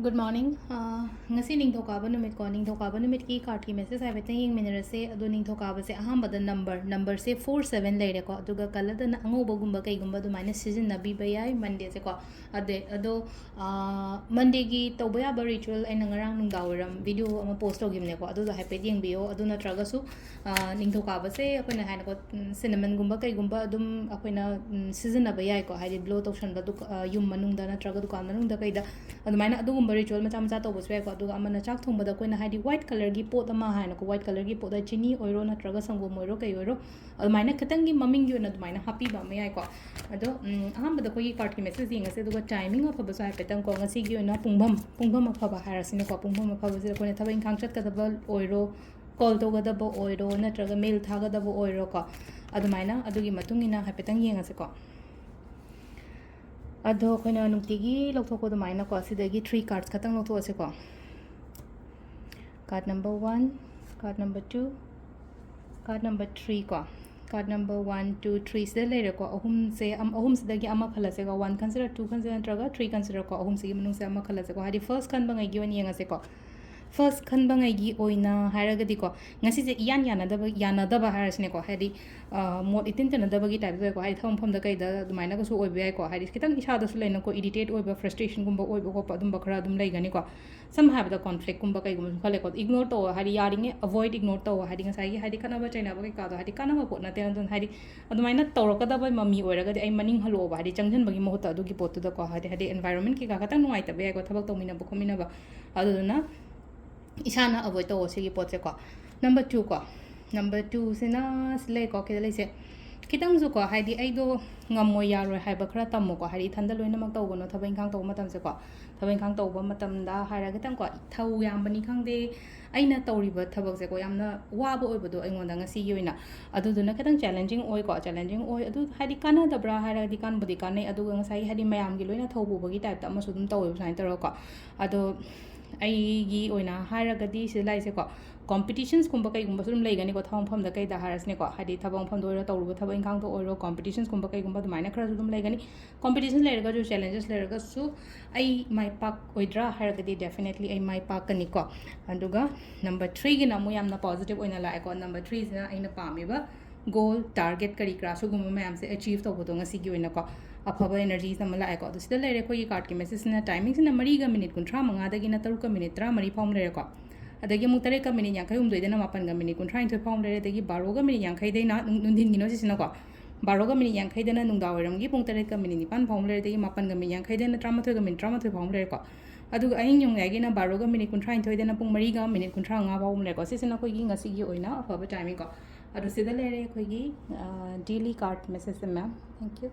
Good morning. Ngasi ningthokaba numit ko ningthokaba numit ki card ki message hai bete ying minute se adu ningthokaba se aham bada number se 47 leire ko aduga kalada na angoba gumba kai gumba du minus season na bi bayai Monday se ko ado Monday gi toba ya ba ritual ai nangarang nungdawaram video ama post ogimne ko adu hai pe ying bio adu na traga su ningthokaba se akoina haina ko cinnamon gumba kai gumba adum akoina season na bayai ko hai blow tokshan ba du yum manungda na traga du kan manungda kai da adumaina adu ritual macha macha to boswe ko aduga amana chak thong bada koina haidi white color gi pot ama haina ko white color gi pot da chini oiro na traga sangom oiro kai oiro adumaina khatang gi maming gi na adumaina happy ba me ai ko ado aham bada ko gi card ki message ying ase aduga timing of ba sai petang ko ngasi gi na pungbam afa ba harasine ko pungbam afa ba se ko ne thabai khang chat ka da ba oiro call to ga da ba oiro na traga mail tha ga da ba oiro ko adumaina adugi matung ina ha petang yeng ase ko अदो अखोना नुक्तिगी लौथोको दुमाइना को असिदगी 3 cards खतंग लौथो असे को card number 1 card number 2 card number 3 को card number 1 2 3 से लेरे को अहुम सिदगी अमा खलसे को 1 कंसीडर 2 कंसीडर ट्रगा 3 कंसीडर को अहुम सिगी मनुंग से अमा खलसे को हादी फर्स्ट खन बंगाई गिवन यंग असे को first खन बंगाई गी ओइना हायरगदी को ngasi je yan yanadaba harasne ko hadi mod itin tanadaba gi type ko hai thom phom da kai da dumaina ko su oi bai ko hadi kitang isa da su leina ko irritate oi ba frustration gumba oi ba ko pa dum bakra dum lai gani ko some have the conflict gumba kai gum khale ko ignore to hadi yaring avoid ignore to hadi ngasai gi hadi kana ba chaina ba kai ka do hadi kana ba pot na te don hadi adumaina tawraka da ba mami oi raga ai maning halo ba hadi changjan bagi mohot adu gi pot da ko hadi environment ki ka katang nuai ta ba ko thabak to mina ba khomina ba adu na isana avoid to sigi pot se ko number 2 sina slay ko ke lai se kitang zu ko haidi ai do ngamoi yaroi hai ba khra tammo ko hari thanda loina mak taw gono thabain khang taw matam se ko thabain khang taw ba matam da haira kitang ko thau yam bani khang de aina tawri ba thabak se ko yamna wa ba oi ba do aingon da ngasi yoina adu du na kitang challenging oi adu haidi kana da bra haira di kan budi kan nei adu ngasai haidi mayam gi loina thau bu ba gi type ta ma su dum taw sain taro ko adu ai gi oina haira gadi se lai se ko competitions kumba kai gumba surum lai gani ko thong phom da kai da haras ne ko hadi thabong phom do ro tawru thaba ingkang to oro competitions kumba kai gumba dumaina khara surum lai gani competitions lai ga jo challenges lai ga su ai my park oidra haira gadi definitely ai my park kani ko anduga number 3 gi na mu yamna positive oina la ko number 3 sina aina pami ba goal target kari kra su gumba mayam se achieve to bodo ngasi gi oina ko afaba energy sama la ko du sida lai ko yi card ki message na timing sina mari ga minute kun 35 da gi na 3 ka minute 3 mari phom lai ko adagi mu tare ka minute yankai umdoi dena mapan ga minute kun trying to phom lai adagi 12 ga minute yankai dei na nundin gi no sisina ko 12 ga minute yankai dena nungda waram gi pung tare ka minute nipan phom lai adagi mapan ga minute yankai dena 13 ga minute 13 phom lai ko adu ain yong yagi na 12 ga minute kun trying to dena pung mari ga minute kun 35 phom lai ko sisina ko gi ngasi gi oina afaba timing ko adu sida lai re ko gi daily card message ma thank you